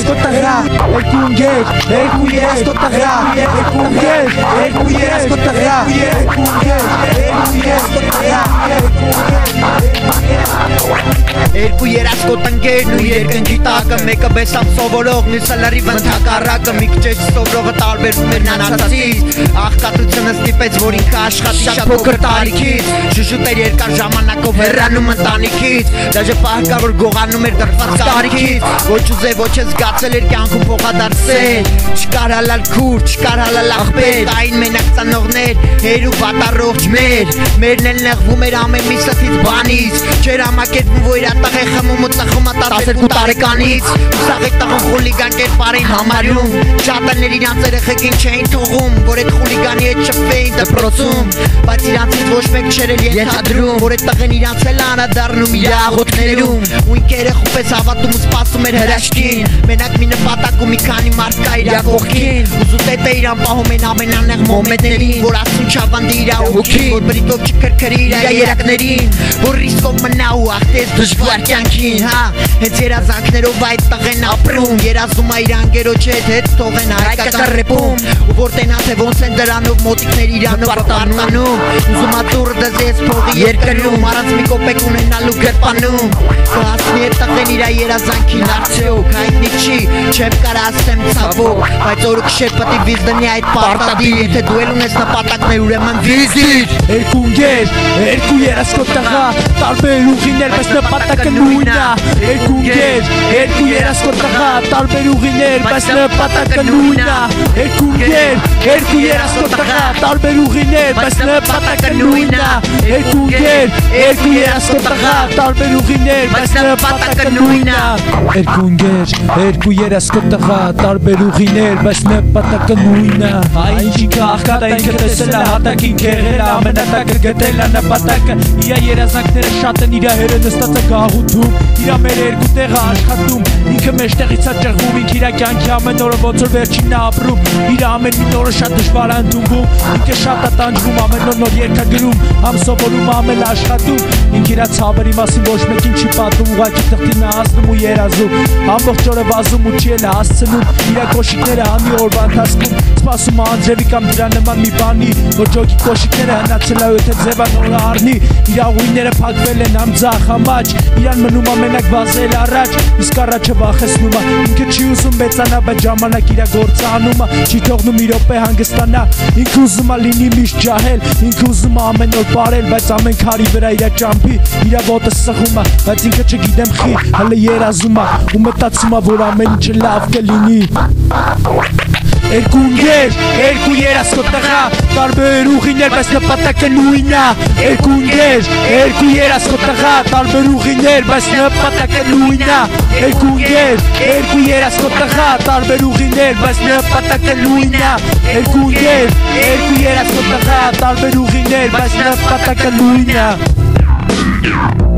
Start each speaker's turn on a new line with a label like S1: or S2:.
S1: երասկոտաղա Երկու ընկեր, երկու երասկոտաղա Երկու ընկեր, երկու երասկոտաղա Երկու ընկեր, երկու երասկոտաղա
S2: Երկու երասկոտ ընկերն ու երկնքի տակը Մեկը բեսամ սովորող, մյուսը լրիվ ընդհակառակը Մի քիչ սովորողը տարբերվում էր նանացածից Աղքատությունը ստիպեց, որ ինքը աշխատի շատ փոքր տարիքից Շուշուտ էր երկար ժամանակով հեռանում ընտանիքից Դաժե պահկա, որ գողանում էր դրված տարիքից Ոչ ուզե, ոչ է զգացել էր կյանքում փոխադարձել Չկար հալալ քուր, չկար հալալ աղբեր Այն մենակ ծանողներ, հերու վատառողջ Մերն էլ նեղվում էր ամեն մի սթից բանից Չեր համակերպվում, որ ատաղ է խմում ու ծխում 12 տարեկանից Ուսաղ է տաղում խուլիգան կերպարին համարում Շատաներ իրանց երեխեքին չէին թողում Որ այդ խուլիգանի հետ շփվեին դպրոցում Բայց իրանցից ոչ մեկ չէր էլ ենթադրում Որ այդ տղեն իրանց էլ անադառնում իր աղոթքներում Ու ինքը երեխու պես հավատում ու սպասում էր հրաշքին Մենակ մի նպատակ ու մի քանի մարդ կա իր կողքին Ուզուտետը իրան պահում են ամենանեղ մոմենտներին Որ ասում չավանդի իր հոգին Որ բրիտով չքրքրի իր երակներին Որ ռիսկով մնա ու աղտես դժվար կյանքին Հենց երազանքներով այդ տղեն ապրում Երազում իր անգերոջ հետ թողեն հայկական ռեպում Ու որ տենա թե ոնց են դրանով մոտիկներ իրանով ապարտանում Ուզում ատուր դեզ ես փողի երկրում Առանց մի կոպեկ ունենալու գրպանում Կհասնի է տղեն իր երազանքին արդյոք Հայտնի չի, չեմ կարա ասեմ ցավոք Բայց օրը քշեր պտի վիզ դնի այդ պարտադիր Եթե դու էլ ունես նպատակներ ուրեմն վիզ դիր
S1: Երկու ընկեր, երկու երասկոտ տղա Տարբեր ուղիներ, բայց նպատակը նույնն է Երկու ընկեր, երկու երասկոտ տղա Տարբեր ուղիներ, բայց նպատակը նույնն է Երկու ընկեր, երկու երասկոտ տղա Տարբեր ուղիներ, բայց նպատակը նույնն է Երկու ընկեր, երկու երասկոտ տղա Տարբեր ուղիներ, բայց նպատակը նույնն է Երկու ընկեր, երկու երասկոտ տղա Տարբեր ուղիներ, բայց նպատակը նույնն է Այն ինչը աղքատ ինքը տեսել է հատակին քեղել ամենատակը գտել է նպատակը Իրա երազանքները շատ են իրա հերը նստած է գաղութում Իրա մեր երկու տեղը աշխատում Ինքը մեջտեղից է ճեղվում Ինք իրա կյանքի ամեն օրը ոնց որ վերջինն է ապրում Իրա ամեն մի օրը շատ դժվար է ընդունվում Ինքը շատ է տանջվում ամեն օր նոր երգ է գրում Համ սովորում համ էլ աշխատում Ինք իրա ցավերի մասին ոչ մեկին չի պատմում Ուղղակի թղթին է հասնում ու երազում Ամբողջ օրը վազում ու չի էլ հասցնում Իրա կոշիկները հանի օրվա ընթացքում Սպասում է անձրևի կամ դրա նման մի բանի Որ ջոկի կոշիկները հնացել է եթե ձևա նորը առնի Իրա ուղիները փակվել են համ ձախ համ աջ Իրան մնում է մենակ վազել առաջ Իսկ առաջը վախեցնում է Ինքը չի ուզում մեծանա բայց ժամանակ իրա գործը անում է Չի թողնում մի րոպե հանգստանա Ինքը ուզում է լինի միշտ ջահել Ինքը ուզում է ամեն օր բարել բայց ամեն քարի վրա իրա ճամփի Իրա ոտը սխում է բայց ինքը չգիտեմ խի հələ երազում է ու մտածում է որ ամեն ինչը լավ կլինի Երկու ընկեր, երկու երասկոտ տղա Տարբեր ուղիներ, բայց նպատակը նույնն է Երկու ընկեր, երկու երասկոտ տղա Տարբեր ուղիներ, բայց նպատակը նույնն է Երկու ընկեր, երկու երասկոտ տղա Տարբեր ուղիներ, բայց նպատակը նույնն է Երկու ընկեր, երկու երասկոտ տղա Տարբեր ուղիներ, բայց նպատակը նույնն է